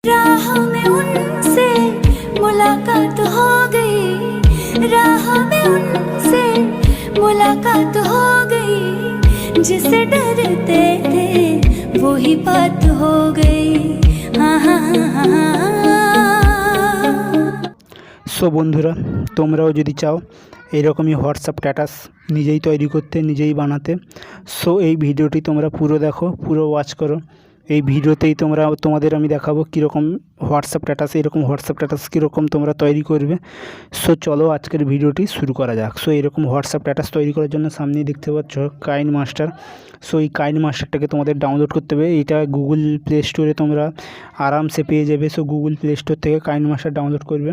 राह में उनसे मुलाकात हो गई, राह में उनसे मुलाकात हो गई, जिसे डरते थे वो ही बात हो गई। हाँ हाँ हाँ। সো বন্ধুরা, তোমরাও যদি চাও এরকমই হোয়াটসঅ্যাপ স্ট্যাটাস নিজেই তৈরি করতে, নিজেই বানাতে, সো এই ভিডিওটি তোমরা পুরো দেখো, পুরো ওয়াচ করো। এই ভিডিওতেই তোমাদের আমি দেখাবো কীরকম হোয়াটসঅ্যাপ স্ট্যাটাস, এরকম হোয়াটসঅ্যাপ স্ট্যাটাস কীরকম তোমরা তৈরি করবে। সো চলো আজকের ভিডিওটি শুরু করা যাক। সো এরকম হোয়াটসঅ্যাপ স্ট্যাটাস তৈরি করার জন্য সামনেই দেখতে পাচ্ছ কাইনমাস্টার। সো এই কাইনমাস্টারটাকে তোমাদের ডাউনলোড করতে হবে। এটা গুগল প্লে স্টোরে তোমরা আরামসে পেয়ে যাবে। সো গুগল প্লে স্টোর থেকে কাইনমাস্টার ডাউনলোড করবে।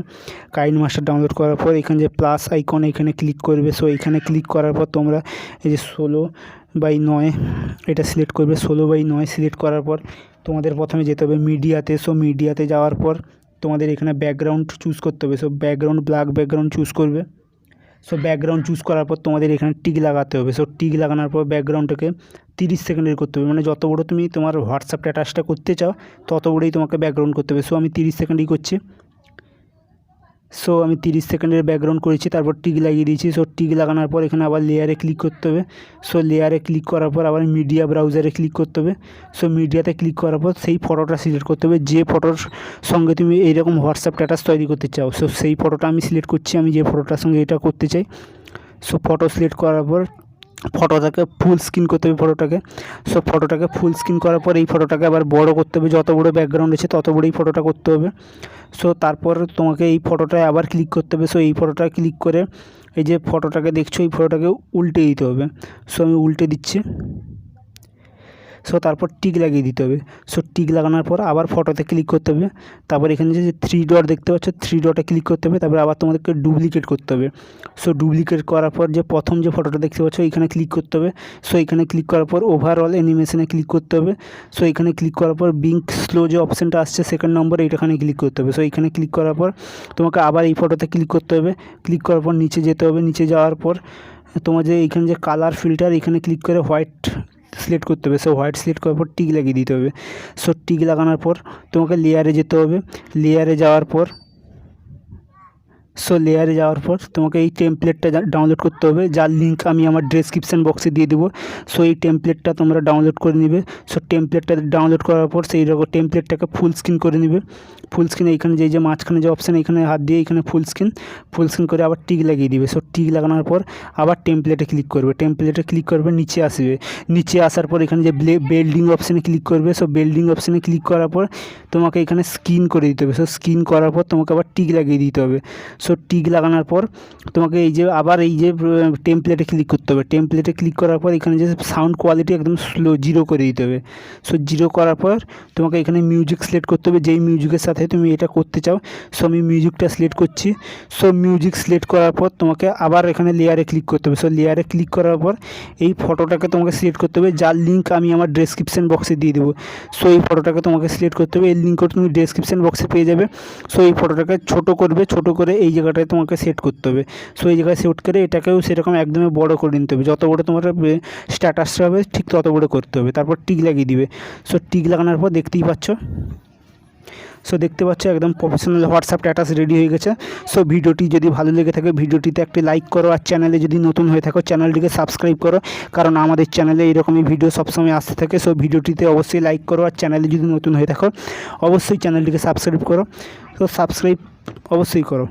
কাইনমাস্টার ডাউনলোড করার পর এখানে যে প্লাস আইকন, এখানে ক্লিক করবে। সো এখানে ক্লিক করার পর তোমরা এই যে 16:9 এটা সিলেক্ট করবে। 16:9 সিলেক্ট করার পর তোমাদের প্রথমে যেতে হবে মিডিয়াতে। সো মিডিয়াতে যাওয়ার পর তোমাদের এখানে ব্যাকগ্রাউন্ড চুজ করতে হবে। So background black background choose করবে। সো ব্যাকগ্রাউন্ড চুজ করার পর তোমাদের এখানে টিক লাগাতে হবে। সো টিক লাগানোর পর ব্যাকগ্রাউন্ডটাকে 30 সেকেন্ডের করতে হবে। মানে যত বড়ো তুমি তোমার হোয়াটসঅ্যাপ স্ট্যাটাসটা করতে চাও তত বড়োই তোমাকে ব্যাকগ্রাউন্ড করতে হবে। সো আমি 30 সেকেন্ডই করছি। সো আমি 30 সেকেন্ডের ব্যাকগ্রাউন্ড করেছি, তারপর টিক লাগিয়ে দিয়েছি। সো টিক লাগানোর পর এখানে আবার লেয়ারে ক্লিক করতে হবে। সো লেয়ারে ক্লিক করার পর আবার মিডিয়া ব্রাউজারে ক্লিক করতে হবে। সো মিডিয়াতে ক্লিক করার পর সেই ফটোটা সিলেক্ট করতে হবে, যে ফটোর সঙ্গে তুমি এইরকম হোয়াটসঅ্যাপ স্ট্যাটাস তৈরি করতে চাও। সো সেই ফটোটা আমি সিলেক্ট করছি, আমি যে ফটোটার সঙ্গে এটা করতে চাই। সো ফটো সিলেক্ট করার পর ফটোটাকে ফুল স্ক্রিন করতে হবে ফটোটাকে। সো ফটোটাকে ফুল স্ক্রিন করার পর এই ফটোটাকে আবার বড় করতে হবে, যত বড় ব্যাকগ্রাউন্ড আছে তত বড়ই ফটোটা করতে হবে। সো তারপর তোমাকে এই ফটোটায় আবার ক্লিক করতে হবে। সো এই ফটোটা ক্লিক করে এই যে ফটোটাকে দেখছো, এই ফটোটাকে উল্টে দিতে হবে। সো আমি উল্টে দিচ্ছি। সো তারপর টিক লাগিয়ে দিতে হবে। সো টিক লাগানোর পর আবার ফটোতে ক্লিক করতে হবে। তারপর এখানে যে 3 ডট দেখতে পাচ্ছ, 3 ডটে ক্লিক করতে হবে। তারপরে আবার তোমাদেরকে ডুপ্লিকেট করতে হবে। সো ডুপ্লিকেট করার পর যে প্রথম যে ফটোটা দেখতে পাচ্ছ এখানে ক্লিক করতে হবে। সো এখানে ক্লিক করার পর ওভারঅল অ্যানিমেশনে ক্লিক করতে হবে। সো এখানে ক্লিক করার পর বিঙ্ক স্লো যে অপশানটা আসছে সেকেন্ড নম্বর, এইটাখানে ক্লিক করতে হবে। সো এখানে ক্লিক করার পর তোমাকে আবার এই ফটোতে ক্লিক করতে হবে। ক্লিক করার পর নিচে যেতে হবে। নিচে যাওয়ার পর তোমার যে এইখানে যে কালার ফিল্টার, এখানে ক্লিক করে হোয়াইট সিলেক্ট করতে হবে। সো হোয়াইট সিলেক্ট করার পর টিক লাগিয়ে দিতে হবে। সো টিক লাগানোর পর তোমাকে লেয়ারে যেতে হবে। লেয়ারে যাওয়ার পর তোমাকে এই টেমপ্লেটটা ডাউনলোড করতে হবে, যার লিঙ্ক আমি আমার ডেসক্রিপশান বক্সে দিয়ে দেবো। সো এই টেমপ্লেটটা তোমরা ডাউনলোড করে নেবে। সো টেমপ্লেটটা ডাউনলোড করার পর সেই রকম টেমপ্লেটটাকে ফুল স্ক্রিন করে নেবে। ফুল স্ক্রিন এইখানে যে মাঝখানে যে অপশান, এখানে হাত দিয়ে এখানে ফুল স্ক্রিন করে আবার টিক লাগিয়ে দিবে। সো টিক লাগানোর পর আবার টেমপ্লেটে ক্লিক করবে। টেমপ্লেটে ক্লিক করবে, নিচে আসবে। নিচে আসার পর এখানে যে বেল্ডিং অপশানে ক্লিক করবে। সো বেল্ডিং অপশানে ক্লিক করার পর তোমাকে এখানে স্ক্রিন করে দিতে হবে। সো স্ক্রিন করার পর তোমাকে আবার টিক লাগিয়ে দিতে হবে। সো টিক লাগানোর পর তোমাকে এই যে আবার এই যে টেমপ্লেটে ক্লিক করতে হবে। টেমপ্লেটে ক্লিক করার পর এখানে যে সাউন্ড কোয়ালিটি একদম স্লো 0 করে দিতে হবে। সো 0 করার পর তোমাকে এখানে মিউজিক সিলেক্ট করতে হবে, যেই মিউজিকের সাথে তুমি এটা করতে চাও। সো আমি মিউজিকটা সিলেক্ট করছি। সো মিউজিক সিলেক্ট করার পর তোমাকে আবার এখানে লেয়ারে ক্লিক করতে হবে। সো লেয়ারে ক্লিক করার পর এই ফটোটাকে তোমাকে সিলেক্ট করতে হবে, যার লিঙ্ক আমি আমার ডেসক্রিপশান বক্সে দিয়ে দেবো। সো এই ফটোটাকে তোমাকে সিলেক্ট করতে হবে, এই লিঙ্কটা তুমি ডেসক্রিপশান বক্সে পেয়ে যাবে। সো এই ফটোটাকে ছোটো করবে, ছোটো করে এই জায়গাটায় তোমাকে সেট করতে হবে। সো এই জায়গায় সেট করে এটাকেও সেরকম একদমই বড় করে নিতে হবে। যত বড় তোমার স্ট্যাটাসটা হবে ঠিক তত বড় করতে হবে। তারপর টিক লাগিয়ে দিবে। সো টিক লাগানোর পর দেখতেই পাচ্ছ, দেখতে পাচ্ছ একদম প্রফেশনাল হোয়াটসঅ্যাপ স্ট্যাটাস রেডি হয়ে গেছে। সো ভিডিওটি যদি ভালো লেগে থাকে ভিডিওটিতে একটি লাইক করো, আর চ্যানেলে যদি নতুন হয়ে থাকো চ্যানেলটিকে সাবস্ক্রাইব করো, কারণ আমাদের চ্যানেলে এরকমই ভিডিও সবসময় আসতে থাকে। সো ভিডিওটিতে অবশ্যই লাইক করো, আর চ্যানেলে যদি নতুন হয়ে থাকো অবশ্যই চ্যানেলটিকে সাবস্ক্রাইব করো। তো সাবস্ক্রাইব অবশ্যই করো।